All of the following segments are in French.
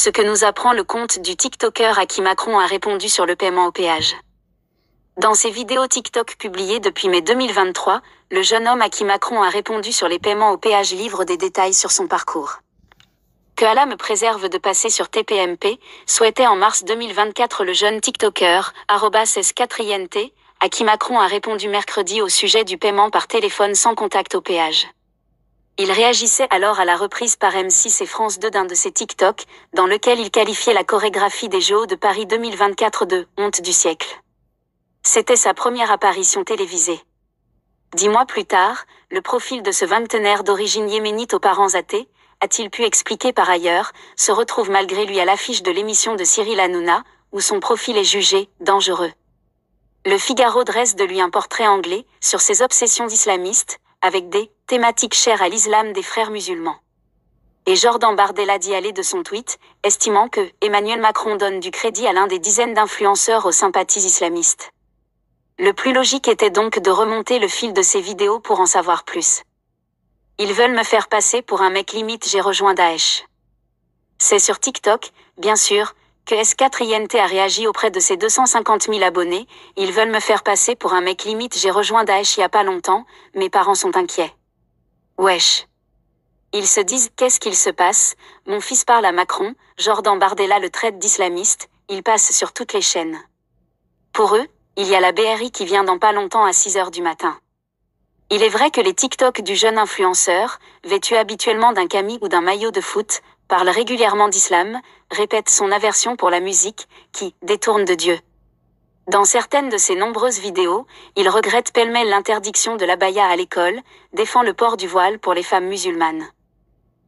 ce que nous apprend le compte du TikToker à qui Macron a répondu sur le paiement au péage. Dans ses vidéos TikTok publiées depuis mai 2023, le jeune homme à qui Macron a répondu sur les paiements au péage livre des détails sur son parcours. Que Allah me préserve de passer sur TPMP, souhaitait en mars 2024 le jeune TikToker, @S4INT, à qui Macron a répondu mercredi au sujet du paiement par téléphone sans contact au péage. Il réagissait alors à la reprise par M6 et France 2 d'un de ses TikTok, dans lequel il qualifiait la chorégraphie des Jeux de Paris 2024 de « honte du siècle ». C'était sa première apparition télévisée. 10 mois plus tard, le profil de ce vingtenaire d'origine yéménite aux parents athées, a-t-il pu expliquer par ailleurs, se retrouve malgré lui à l'affiche de l'émission de Cyril Hanouna, où son profil est jugé « dangereux ». Le Figaro dresse de lui un portrait anglais sur ses obsessions islamistes, avec des thématiques chères à l'islam des frères musulmans. Et Jordan Bardella dit aller de son tweet, estimant que Emmanuel Macron donne du crédit à l'un des dizaines d'influenceurs aux sympathies islamistes. Le plus logique était donc de remonter le fil de ces vidéos pour en savoir plus. Ils veulent me faire passer pour un mec limite j'ai rejoint Daesh. C'est sur TikTok, bien sûr, que S4INT a réagi auprès de ses 250 000 abonnés, ils veulent me faire passer pour un mec limite j'ai rejoint Daesh il y a pas longtemps, mes parents sont inquiets. Wesh. Ils se disent qu'est-ce qu'il se passe, mon fils parle à Macron, Jordan Bardella le traite d'islamiste, il passe sur toutes les chaînes. Pour eux, il y a la BRI qui vient dans pas longtemps à 6h du matin. Il est vrai que les TikTok du jeune influenceur, vêtu habituellement d'un camis ou d'un maillot de foot, parle régulièrement d'islam, répète son aversion pour la musique, qui détourne de Dieu. Dans certaines de ses nombreuses vidéos, il regrette pêle-mêle l'interdiction de l'abaya à l'école, défend le port du voile pour les femmes musulmanes.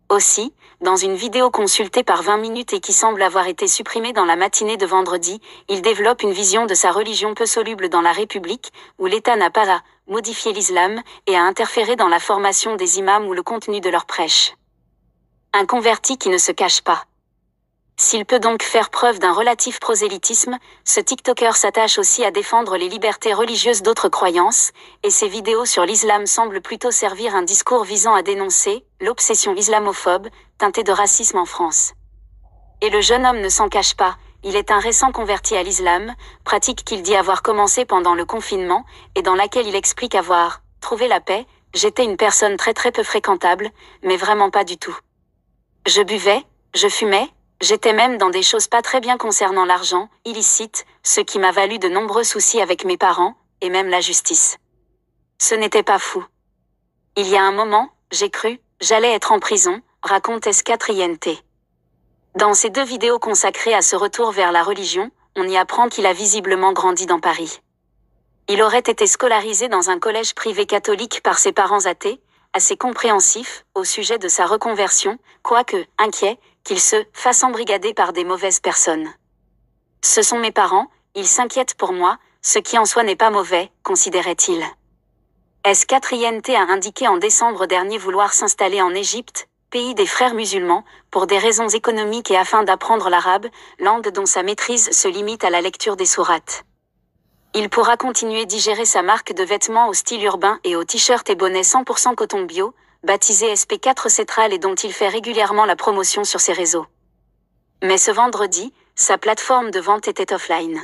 Aussi, dans une vidéo consultée par 20 minutes et qui semble avoir été supprimée dans la matinée de vendredi, il développe une vision de sa religion peu soluble dans la République, où l'État n'a pas à modifier l'islam et à interférer dans la formation des imams ou le contenu de leurs prêches. Un converti qui ne se cache pas. S'il peut donc faire preuve d'un relatif prosélytisme, ce TikToker s'attache aussi à défendre les libertés religieuses d'autres croyances, et ses vidéos sur l'islam semblent plutôt servir un discours visant à dénoncer l'obsession islamophobe, teintée de racisme en France. Et le jeune homme ne s'en cache pas, il est un récent converti à l'islam, pratique qu'il dit avoir commencé pendant le confinement, et dans laquelle il explique avoir trouvé la paix, j'étais une personne très peu fréquentable, mais vraiment pas du tout. Je buvais, je fumais, j'étais même dans des choses pas très bien concernant l'argent, illicite, ce qui m'a valu de nombreux soucis avec mes parents, et même la justice. Ce n'était pas fou. Il y a un moment, j'ai cru, j'allais être en prison, raconte S4INT. Dans ces 2 vidéos consacrées à ce retour vers la religion, on y apprend qu'il a visiblement grandi dans Paris. Il aurait été scolarisé dans un collège privé catholique par ses parents athées, assez compréhensif au sujet de sa reconversion, quoique inquiet qu'il se fasse embrigader par des mauvaises personnes. Ce sont mes parents, ils s'inquiètent pour moi, ce qui en soi n'est pas mauvais, considérait-il. S4INT a indiqué en décembre dernier vouloir s'installer en Égypte, pays des frères musulmans, pour des raisons économiques et afin d'apprendre l'arabe, langue dont sa maîtrise se limite à la lecture des sourates. Il pourra continuer d'y gérer sa marque de vêtements au style urbain et aux t-shirts et bonnets 100% coton bio, baptisé SP4 Cetral et dont il fait régulièrement la promotion sur ses réseaux. Mais ce vendredi, sa plateforme de vente était offline.